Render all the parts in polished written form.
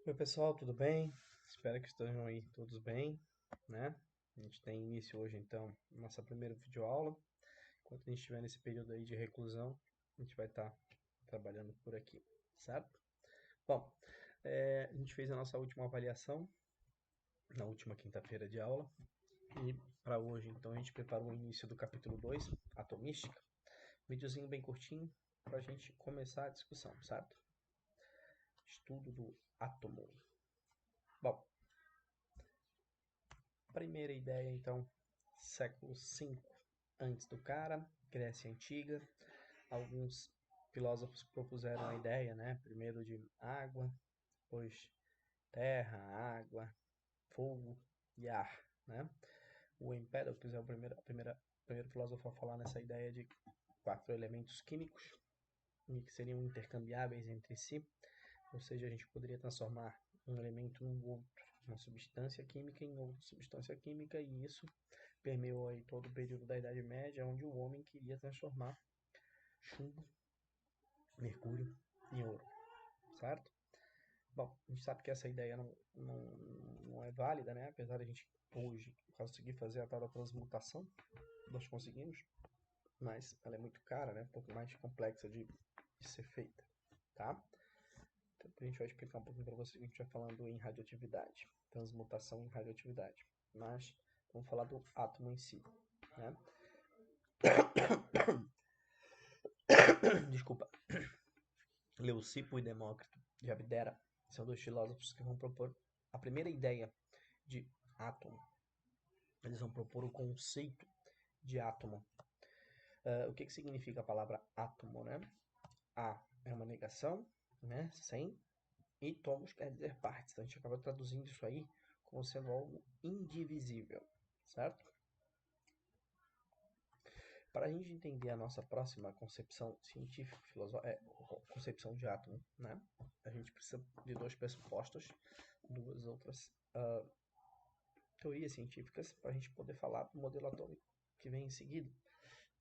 Oi pessoal, tudo bem? Espero que estejam aí todos bem, né? A gente tem início hoje então nossa primeira videoaula. Enquanto a gente estiver nesse período aí de reclusão, a gente vai estar trabalhando por aqui, certo? Bom, a gente fez a nossa última avaliação na última quinta-feira de aula e para hoje então a gente preparou o início do capítulo 2, Atomística. Videozinho bem curtinho para a gente começar a discussão, certo? Estudo do átomo. Bom, primeira ideia, então, século V antes do cara, Grécia Antiga. Alguns filósofos propuseram a ideia, né? Primeiro de água, depois terra, água, fogo e ar, né? O Empédocles é o primeiro filósofo a falar nessa ideia de 4 elementos químicos e que seriam intercambiáveis entre si, ou seja, a gente poderia transformar um elemento em outro, uma substância química em outra substância química, e isso permeou aí todo o período da Idade Média, onde o homem queria transformar chumbo, mercúrio em ouro, certo? Bom, a gente sabe que essa ideia não é válida, né? Apesar de a gente hoje conseguir fazer a tal da transmutação, nós conseguimos, mas ela é muito cara, né? Um pouco mais complexa de ser feita, tá? Então, a gente vai explicar um pouquinho para vocês, a gente vai falando em radioatividade, transmutação em radioatividade. Mas vamos falar do átomo em si, né? Desculpa. Leucipo e Demócrito de Abdera são dois filósofos que vão propor a primeira ideia de átomo. Eles vão propor o conceito de átomo. O que significa a palavra átomo, né? A é uma negação, né? Sem, e tomos quer dizer partes. Então a gente acaba traduzindo isso aí como sendo algo indivisível, certo? Para a gente entender a nossa próxima concepção científica, concepção de átomo, né? A gente precisa de dois pressupostos, duas outras teorias científicas para a gente poder falar do modelo atômico que vem em seguida.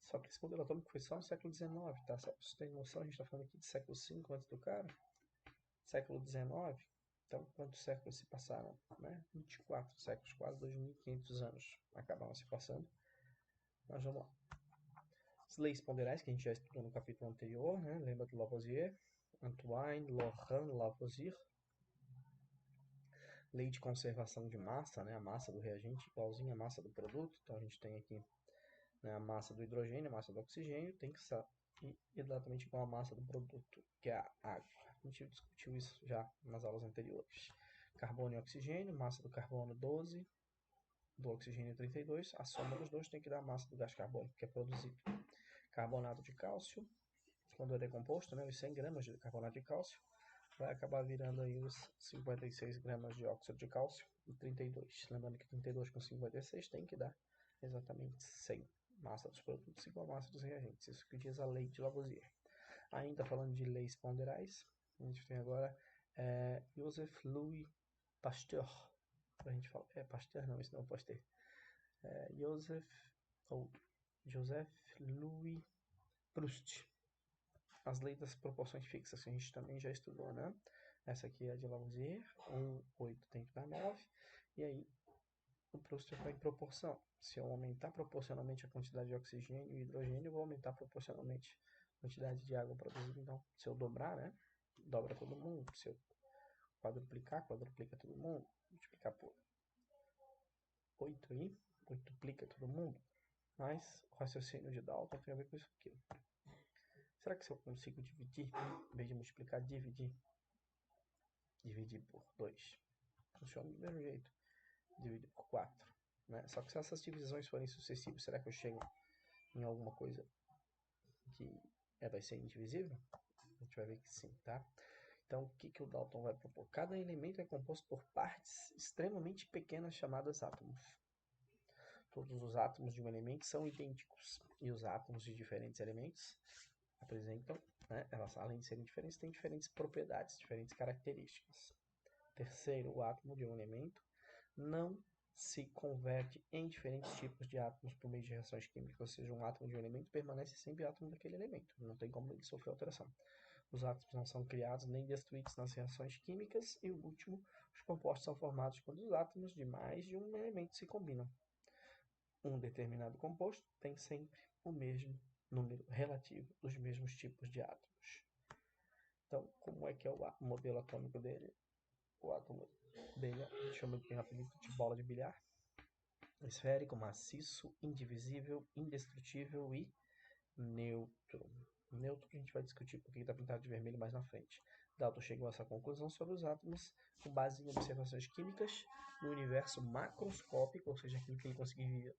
Só que esse modelo atômico foi só no século XIX, tá? Só para você ter noção, a gente está falando aqui de século V antes do cara, século XIX. Então, quantos séculos se passaram? Né? 24 séculos, quase 2.500 anos acabaram se passando. Mas vamos lá. As leis ponderais, que a gente já estudou no capítulo anterior, né? Lembra do Lavoisier, Antoine Laurent Lavoisier. Lei de conservação de massa, né? A massa do reagente igualzinha à massa do produto. Então, a gente tem aqui, né, a massa do hidrogênio, a massa do oxigênio, tem que ser exatamente igual à massa do produto, que é a água. A gente discutiu isso já nas aulas anteriores. Carbono e oxigênio, massa do carbono 12, do oxigênio 32, a soma dos dois tem que dar a massa do gás carbônico que é produzido. Carbonato de cálcio, quando é decomposto, né, os 100 gramas de carbonato de cálcio, vai acabar virando aí os 56 gramas de óxido de cálcio e 32. Lembrando que 32 com 56 tem que dar exatamente 100. Massa dos produtos igual a massa dos reagentes. Isso que diz a lei de Lavoisier. Ainda falando de leis ponderais, a gente tem agora Joseph Louis Pasteur. A gente fala, Pasteur não, isso não é Pasteur. Joseph Louis Proust. As leis das proporções fixas, que a gente também já estudou, né? Essa aqui é a de Lavoisier, 8 tem que dar 9, e aí o Proust está em proporção. Se eu aumentar proporcionalmente a quantidade de oxigênio e hidrogênio, eu vou aumentar proporcionalmente a quantidade de água produzida. Então, se eu dobrar, né? Dobra todo mundo. Se eu quadruplica todo mundo. Multiplicar por 8 aí, quintuplica todo mundo. Mas o raciocínio de Dalton tem a ver com isso aqui. Será que se eu consigo dividir, em vez de multiplicar, dividir por 2? Funciona do mesmo jeito. Dividir por 4. Né? Só que se essas divisões forem sucessivas, será que eu chego em alguma coisa que vai ser indivisível? A gente vai ver que sim, tá? Então, o que o Dalton vai propor? Cada elemento é composto por partes extremamente pequenas chamadas átomos. Todos os átomos de um elemento são idênticos. E os átomos de diferentes elementos apresentam, né, elas, além de serem diferentes, têm diferentes propriedades, diferentes características. Terceiro, o átomo de um elemento não se converte em diferentes tipos de átomos por meio de reações químicas, ou seja, um átomo de um elemento permanece sempre átomo daquele elemento, não tem como ele sofrer alteração. Os átomos não são criados nem destruídos nas reações químicas. E o último, os compostos são formados quando os átomos de mais de um elemento se combinam. Um determinado composto tem sempre o mesmo número relativo dos mesmos tipos de átomos. Então, como é que é o modelo atômico dele? O átomo dele tem o apelido de bola de bilhar. Esférico, maciço, indivisível, indestrutível e neutro. Neutro a gente vai discutir porque está pintado de vermelho mais na frente. Dalton chegou a essa conclusão sobre os átomos com base em observações químicas no universo macroscópico, ou seja, aquilo que ele conseguia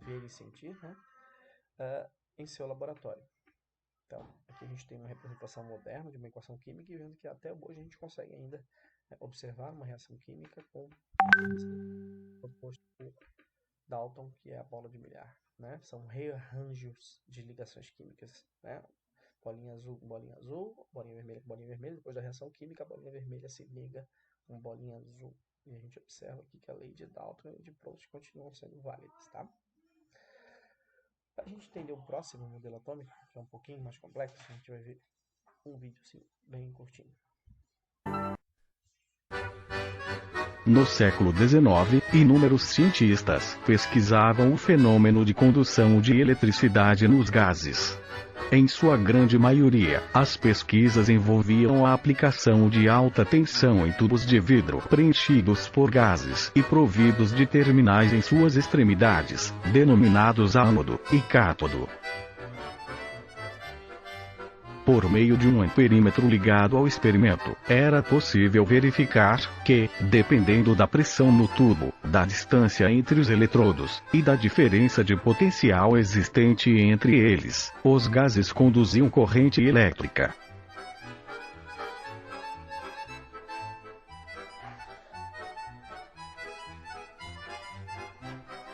ver e sentir, né? Em seu laboratório. Então, aqui a gente tem uma representação moderna de uma equação química e vendo que até hoje a gente consegue ainda observar uma reação química com o composto por Dalton, que é a bola de bilhar, né? São rearranjos de ligações químicas, né? Bolinha azul com bolinha azul, bolinha vermelha com bolinha vermelha. Depois da reação química, a bolinha vermelha se liga com bolinha azul. E a gente observa aqui que a lei de Dalton e a lei de Proust continuam sendo válidas, tá? Para a gente entender o próximo modelo atômico, que é um pouquinho mais complexo, a gente vai ver um vídeo assim, bem curtinho. No século XIX, inúmeros cientistas pesquisavam o fenômeno de condução de eletricidade nos gases. Em sua grande maioria, as pesquisas envolviam a aplicação de alta tensão em tubos de vidro preenchidos por gases e providos de terminais em suas extremidades, denominados ânodo e cátodo. Por meio de um amperímetro ligado ao experimento, era possível verificar que, dependendo da pressão no tubo, da distância entre os eletrodos e da diferença de potencial existente entre eles, os gases conduziam corrente elétrica.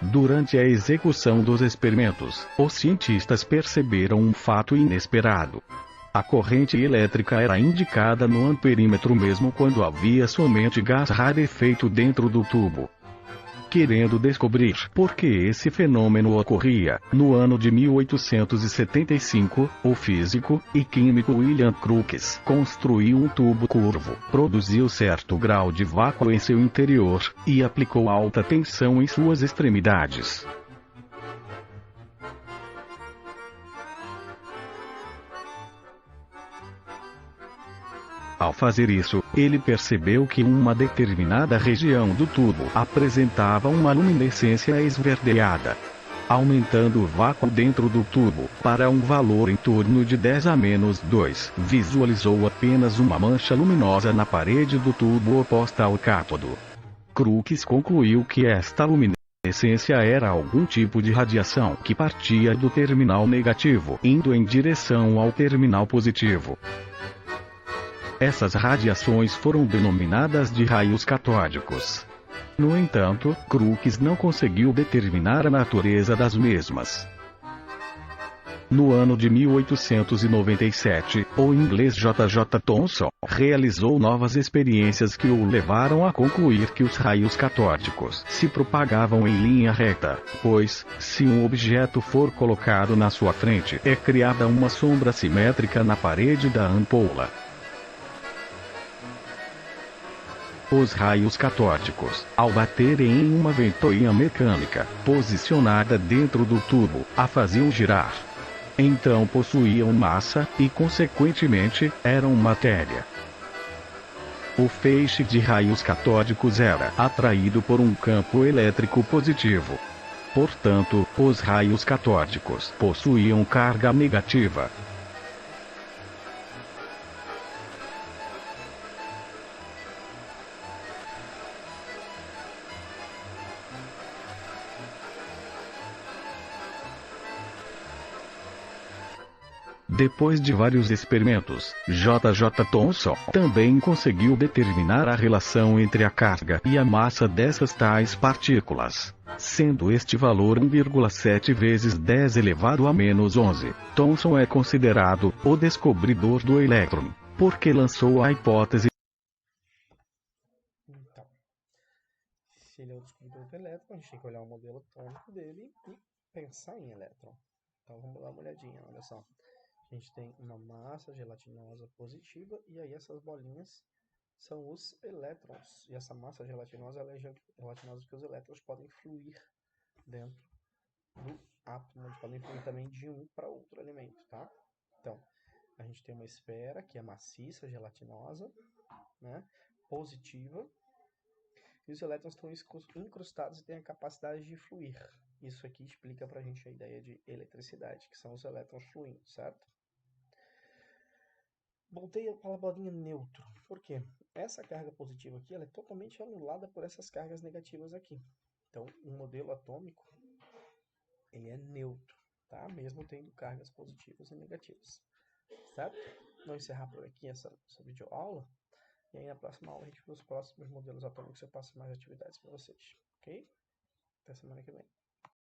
Durante a execução dos experimentos, os cientistas perceberam um fato inesperado. A corrente elétrica era indicada no amperímetro mesmo quando havia somente gás rarefeito dentro do tubo. Querendo descobrir por que esse fenômeno ocorria, no ano de 1875, o físico e químico William Crookes construiu um tubo curvo, produziu certo grau de vácuo em seu interior, e aplicou alta tensão em suas extremidades. Ao fazer isso, ele percebeu que uma determinada região do tubo apresentava uma luminescência esverdeada. Aumentando o vácuo dentro do tubo para um valor em torno de 10⁻², visualizou apenas uma mancha luminosa na parede do tubo oposta ao cátodo. Crookes concluiu que esta luminescência era algum tipo de radiação que partia do terminal negativo, indo em direção ao terminal positivo. Essas radiações foram denominadas de raios catódicos. No entanto, Crookes não conseguiu determinar a natureza das mesmas. No ano de 1897, o inglês J. J. Thomson realizou novas experiências que o levaram a concluir que os raios catódicos se propagavam em linha reta, pois, se um objeto for colocado na sua frente, é criada uma sombra simétrica na parede da ampola. Os raios catódicos, ao baterem em uma ventoinha mecânica, posicionada dentro do tubo, a faziam girar. Então possuíam massa, e consequentemente, eram matéria. O feixe de raios catódicos era atraído por um campo elétrico positivo. Portanto, os raios catódicos possuíam carga negativa. Depois de vários experimentos, J. J. Thomson também conseguiu determinar a relação entre a carga e a massa dessas tais partículas, sendo este valor 1,7 vezes 10 elevado a menos 11. Thomson é considerado o descobridor do elétron, porque lançou a hipótese. Então, se ele é o descobridor do elétron, a gente tem que olhar o modelo atômico dele e pensar em elétron. Então vamos dar uma olhadinha, olha só. A gente tem uma massa gelatinosa positiva e aí essas bolinhas são os elétrons. E essa massa gelatinosa ela é gelatinosa porque os elétrons podem fluir dentro do átomo, eles podem fluir também de um para outro elemento, tá? Então, a gente tem uma esfera que é maciça, gelatinosa, né, positiva, e os elétrons estão incrustados e têm a capacidade de fluir. Isso aqui explica pra gente a ideia de eletricidade, que são os elétrons fluindo, certo? Voltei para a bolinha neutro. Por quê? Essa carga positiva aqui ela é totalmente anulada por essas cargas negativas aqui. Então, o modelo atômico ele é neutro, tá? Mesmo tendo cargas positivas e negativas, certo? Vamos encerrar por aqui essa videoaula. E aí na próxima aula a gente vê os próximos modelos atômicos e eu passo mais atividades para vocês, ok? Até semana que vem.